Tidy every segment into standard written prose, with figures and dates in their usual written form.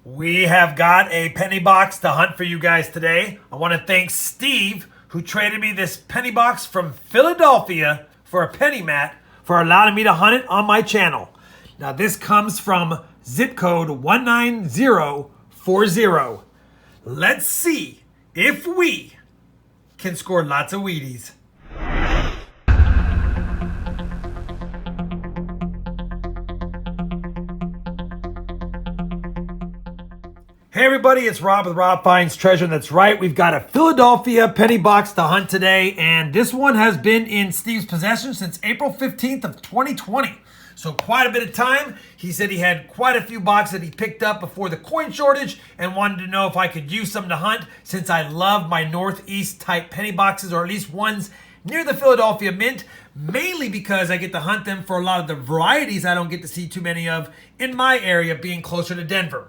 We have got a penny box to hunt for you guys today. I want to thank Steve, who traded me this penny box from Philadelphia for a penny mat for allowing me to hunt it on my channel. Now this comes from zip code 19040. Let's see if we can score lots of Wheaties. Hey everybody, it's Rob with RobFindsTreasure, and that's right, we've got a Philadelphia penny box to hunt today, and this one has been in Steve's possession since April 15th of 2020. So quite a bit of time. He said he had quite a few boxes that he picked up before the coin shortage and wanted to know if I could use some to hunt, since I love my Northeast type penny boxes, or at least ones near the Philadelphia Mint, mainly because I get to hunt them for a lot of the varieties I don't get to see too many of in my area, being closer to Denver.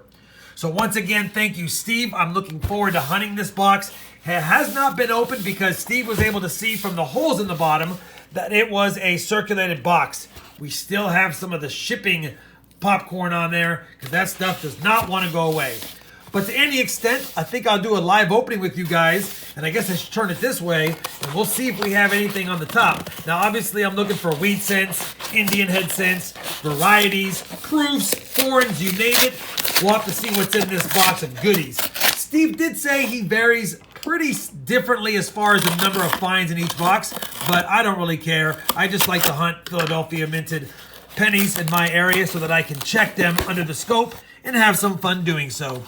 So once again, thank you, Steve. I'm looking forward to hunting this box. It has not been opened because Steve was able to see from the holes in the bottom that it was a circulated box. We still have some of the shipping popcorn on there because that stuff does not want to go away. But to any extent, I think I'll do a live opening with you guys, and I guess I should turn it this way, and we'll see if we have anything on the top. Now, obviously, I'm looking for wheat cents, Indian head cents, varieties, proofs, foreigns, you name it. We'll have to see what's in this box of goodies. Steve did say he varies pretty differently as far as the number of finds in each box, but I don't really care. I just like to hunt Philadelphia minted pennies in my area so that I can check them under the scope and have some fun doing so.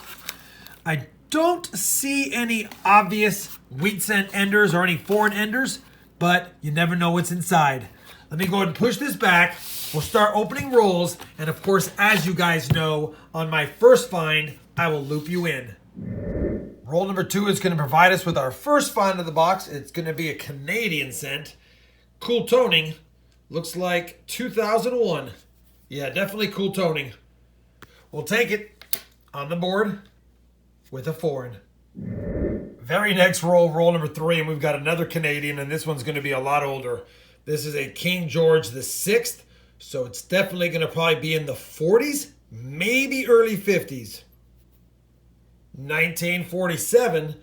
I don't see any obvious wheat cent enders or any foreign enders, but you never know what's inside. Let me go ahead and push this back. We'll start opening rolls, and of course, as you guys know, on my first find, I will loop you in. Roll number 2 is going to provide us with our first find of the box. It's going to be a Canadian cent. Cool toning. Looks like 2001. Yeah, definitely cool toning. We'll take it on the board with a foreign. Very next roll, roll number 3, and we've got another Canadian, and this one's going to be a lot older. This is a King George VI, so it's definitely going to probably be in the 40s, maybe early 50s. 1947,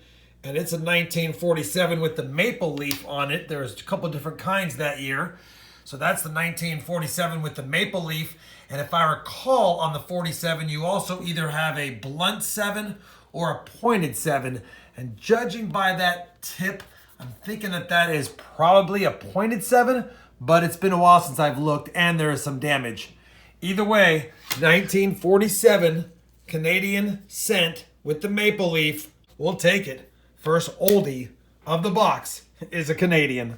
and it's a 1947 with the maple leaf on it. There's a couple different kinds that year. So that's the 1947 with the maple leaf. And if I recall, on the 47, you also either have a blunt 7 or a pointed 7. And judging by that tip, I'm thinking that that is probably a pointed 7, but it's been a while since I've looked and there is some damage. Either way, 1947 Canadian cent with the maple leaf. We'll take it. First oldie of the box is a Canadian.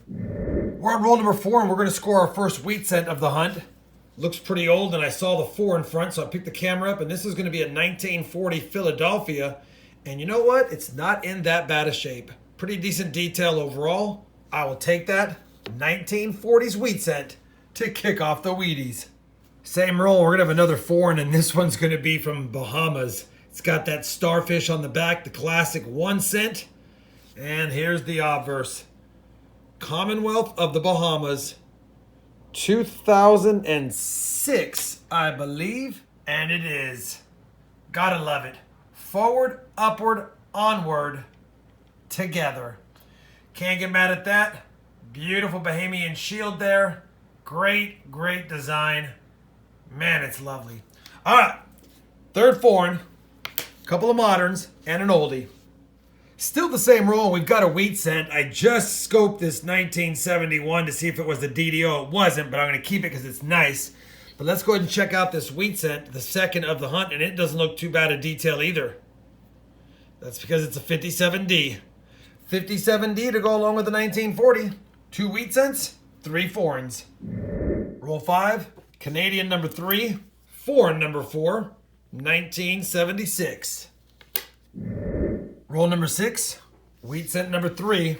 We're on roll number 4, and we're going to score our first wheat cent of the hunt. Looks pretty old, and I saw the 4 in front, so I picked the camera up, and this is going to be a 1940 Philadelphia. And you know what? It's not in that bad a shape. Pretty decent detail overall. I will take that 1940s wheat cent to kick off the Wheaties. Same roll, we're going to have another foreign, and this one's going to be from Bahamas. It's got that starfish on the back, the classic 1 cent. And here's the obverse. Commonwealth of the Bahamas, 2006, I believe, and it is. Gotta love it. Forward, upward, onward, together. Can't get mad at that. Beautiful Bahamian shield there. Great, great design. Man, it's lovely. All right, third foreign, couple of moderns, and an oldie. Still the same roll. We've got a wheat cent. I just scoped this 1971 to see if it was the DDO. It wasn't, but I'm going to keep it because it's nice. But let's go ahead and check out this wheat cent, the second of the hunt, and it doesn't look too bad a detail either. That's because it's a 57D. 57D to go along with the 1940. 2 wheat cents, 3 foreigns. Roll 5, Canadian number 3, foreign number 4, 1976. Roll number 6, wheat cent number 3,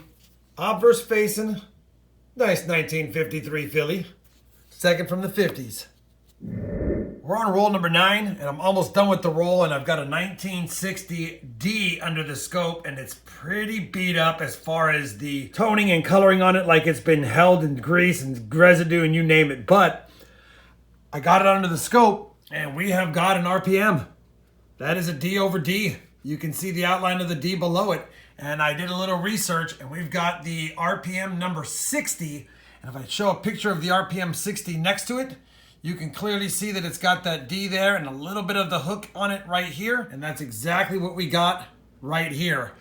obverse facing, nice 1953 Philly, second from the 50s. We're on roll number 9, and I'm almost done with the roll, and I've got a 1960D under the scope, and it's pretty beat up as far as the toning and coloring on it, like it's been held in grease and residue and you name it. But I got it under the scope, and we have got an RPM. That is a D over D. You can see the outline of the D below it. And I did a little research, and we've got the RPM number 60. And if I show a picture of the RPM 60 next to it, you can clearly see that it's got that D there and a little bit of the hook on it right here. And that's exactly what we got right here.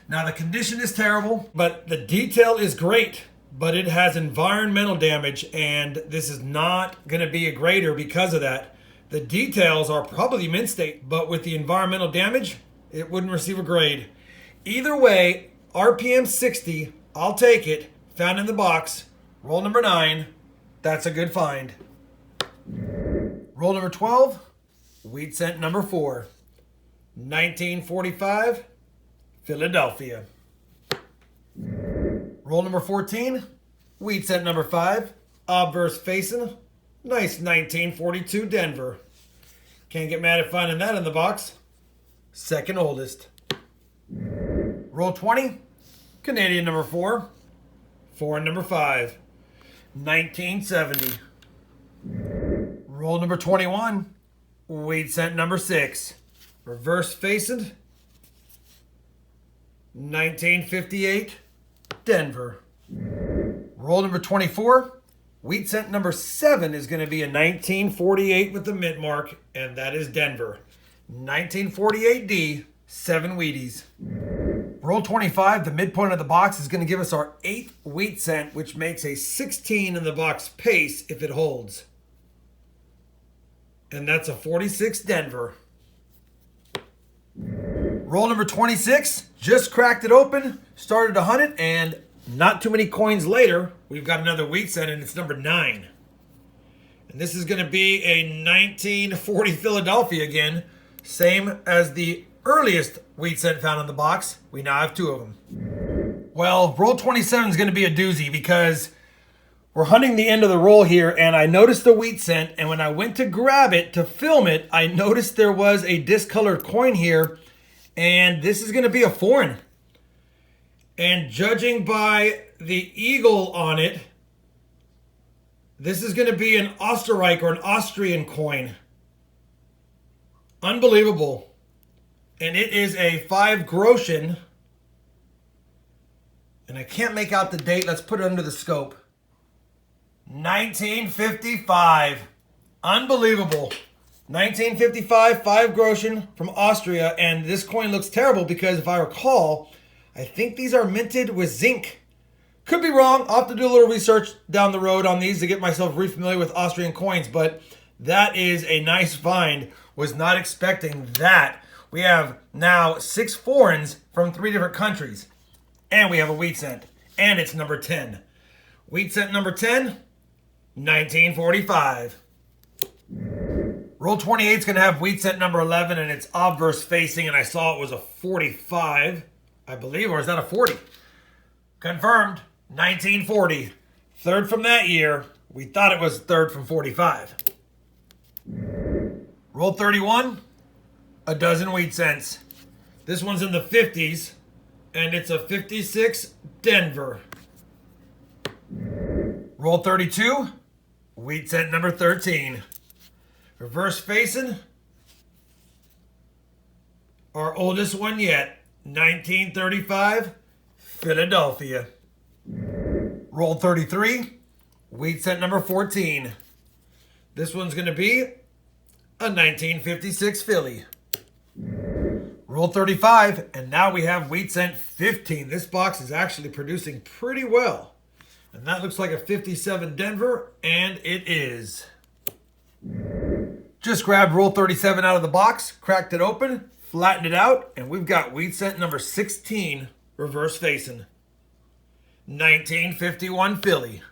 Now the condition is terrible, but the detail is great. But it has environmental damage, and this is not going to be a grader because of that. The details are probably mint state, but with the environmental damage, it wouldn't receive a grade. Either way, RPM 60, I'll take it. Found in the box. Roll number 9, that's a good find. Roll number 12, wheat cent number 4, 1945, Philadelphia. Roll number 14, wheat cent number 5, obverse facing, nice 1942 Denver. Can't get mad at finding that in the box. Second oldest. Roll 20, Canadian number 4, foreign number 5, 1970. Roll number 21, wheat cent number 6, reverse facing, 1958 Denver. Roll number 24, wheat cent number 7 is going to be a 1948 with the mint mark, and that is Denver. 1948D, 7 Wheaties. Roll 25, the midpoint of the box is going to give us our 8th wheat cent, which makes a 16 in the box pace if it holds. And that's a 46 Denver. Roll number 26, just cracked it open, started to hunt it, and not too many coins later, we've got another wheat cent, and it's number 9. And this is going to be a 1940 Philadelphia again, same as the earliest wheat cent found in the box. We now have 2 of them. Well, roll 27 is going to be a doozy because we're hunting the end of the roll here, and I noticed the wheat cent, and when I went to grab it to film it, I noticed there was a discolored coin here, and this is going to be a foreign. And judging by the eagle on it, this is going to be an Österreich or an Austrian coin. Unbelievable. And it is a 5 Groschen. And I can't make out the date. Let's put it under the scope. 1955. Unbelievable. 1955, 5 Groschen from Austria. And this coin looks terrible because if I recall, I think these are minted with zinc. Could be wrong. I'll have to do a little research down the road on these to get myself re-familiar with Austrian coins. But that is a nice find. Was not expecting that. We have now 6 foreigns from 3 different countries. And we have a wheat cent. And it's number 10. Wheat cent number 10, 1945. Roll 28 is going to have wheat cent number 11, and it's obverse facing, and I saw it was a 45, I believe, or is that a 40? Confirmed, 1940. Third from that year. We thought it was third from 45. Roll 31, a dozen wheat cents. This one's in the 50s, and it's a 56 Denver. Roll 32, wheat cent number 13. Reverse facing, our oldest one yet, 1935 Philadelphia. Roll 33, wheat cent number 14. This one's going to be a 1956 Philly. Roll 35, and now we have wheat cent 15. This box is actually producing pretty well. And that looks like a 57 Denver, and it is. Just grabbed roll 37 out of the box, cracked it open, flattened it out, and we've got wheat cent number 16, reverse facing. 1951 Philly.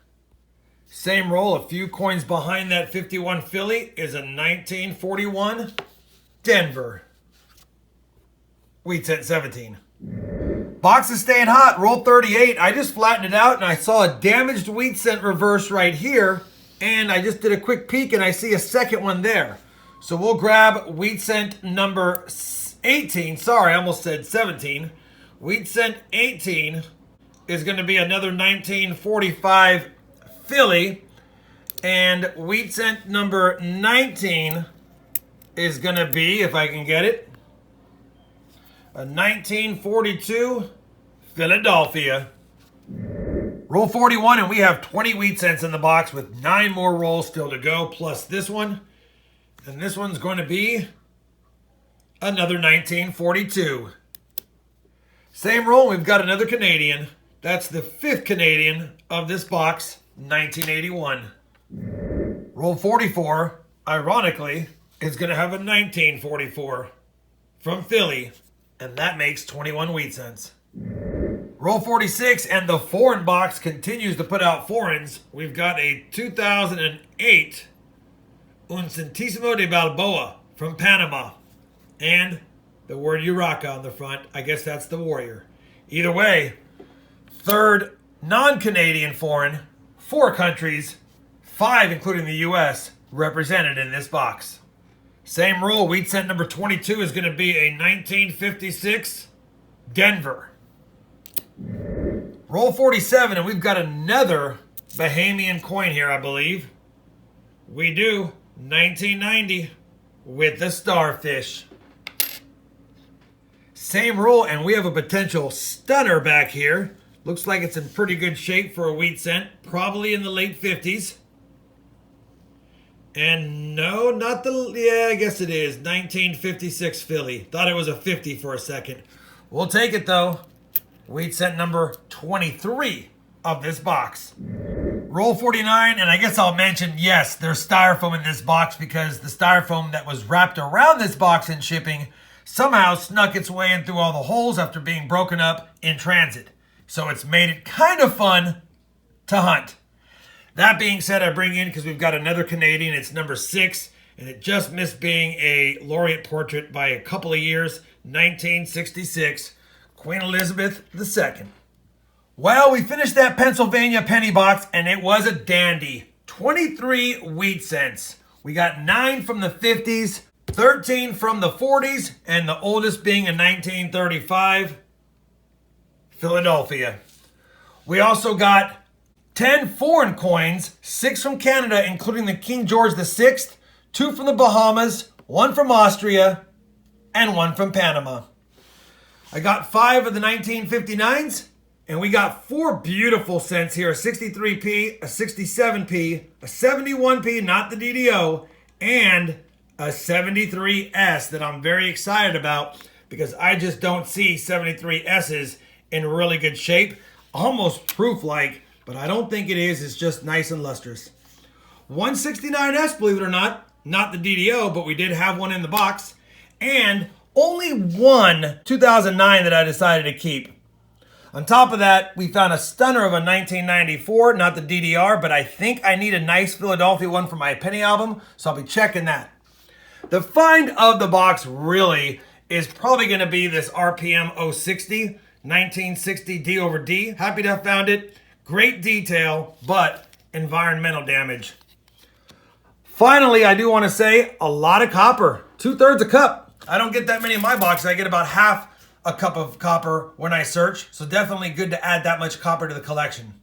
Same roll, a few coins behind that 51 Philly is a 1941 Denver. Wheat cent 17. Box is staying hot, roll 38. I just flattened it out and I saw a damaged wheat cent reverse right here. And I just did a quick peek and I see a second one there. So we'll grab wheat cent number 18. Sorry, I almost said 17. Wheat cent 18 is going to be another 1945 Philly. And wheat cent number 19 is going to be, if I can get it, a 1942 Philadelphia. Roll 41, and we have 20 wheat cents in the box with 9 more rolls still to go, plus this one. And this one's going to be another 1942. Same roll, we've got another Canadian. That's the 5th Canadian of this box, 1981. Roll 44, ironically, is going to have a 1944 from Philly, and that makes 21 wheat cents. Roll 46, and the foreign box continues to put out foreigns. We've got a 2008 Un Centésimo de Balboa from Panama, and the word Urraca on the front. I guess that's the warrior. Either way, 3rd non-Canadian foreign, 4 countries, 5 including the U.S., represented in this box. Same roll, wheat cent number 22 is going to be a 1956 Denver. Roll 47, and we've got another Bahamian coin here, I believe. We do, 1990 with the starfish. Same roll, and we have a potential stunner back here. Looks like it's in pretty good shape for a wheat cent, probably in the late 50s. And no, not the, yeah, I guess it is, 1956 Philly. Thought it was a 50 for a second. We'll take it though. Wheat cent number 23 of this box. Roll 49, and I guess I'll mention, yes, there's styrofoam in this box because the styrofoam that was wrapped around this box in shipping somehow snuck its way in through all the holes after being broken up in transit. So it's made it kind of fun to hunt. That being said, I bring in, because we've got another Canadian, it's number 6, and it just missed being a laureate portrait by a couple of years, 1966, Queen Elizabeth II. Well, we finished that Pennsylvania penny box, and it was a dandy. 23 wheat cents. We got 9 from the 50s, 13 from the 40s, and the oldest being a 1935 Philadelphia. We also got 10 foreign coins, 6 from Canada, including the King George VI, 2 from the Bahamas, 1 from Austria, and 1 from Panama. I got 5 of the 1959s, and we got 4 beautiful cents here, a 63p, a 67p, a 71p, not the DDO, and a 73S that I'm very excited about because I just don't see 73S's in really good shape. Almost proof-like, but I don't think it is. It's just nice and lustrous. 169S, believe it or not the DDO, but we did have one in the box. And only one 2009 that I decided to keep. On top of that, we found a stunner of a 1994, not the DDR, but I think I need a nice Philadelphia one for my penny album, so I'll be checking that. The find of the box really is probably going to be this RPM 060, 1960 D over D. Happy to have found it. Great detail, but environmental damage. Finally, I do want to say a lot of copper. 2/3 a cup. I don't get that many in my box. I get about half a cup of copper when I search. So definitely good to add that much copper to the collection.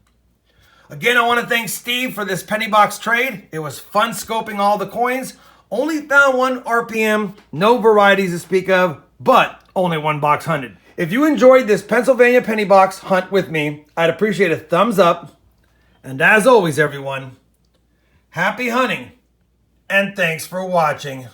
Again, I want to thank Steve for this penny box trade. It was fun scoping all the coins. Only found 1 RPM, no varieties to speak of, but only 1 box hunted. If you enjoyed this Pennsylvania penny box hunt with me, I'd appreciate a thumbs up. And as always, everyone, happy hunting and thanks for watching.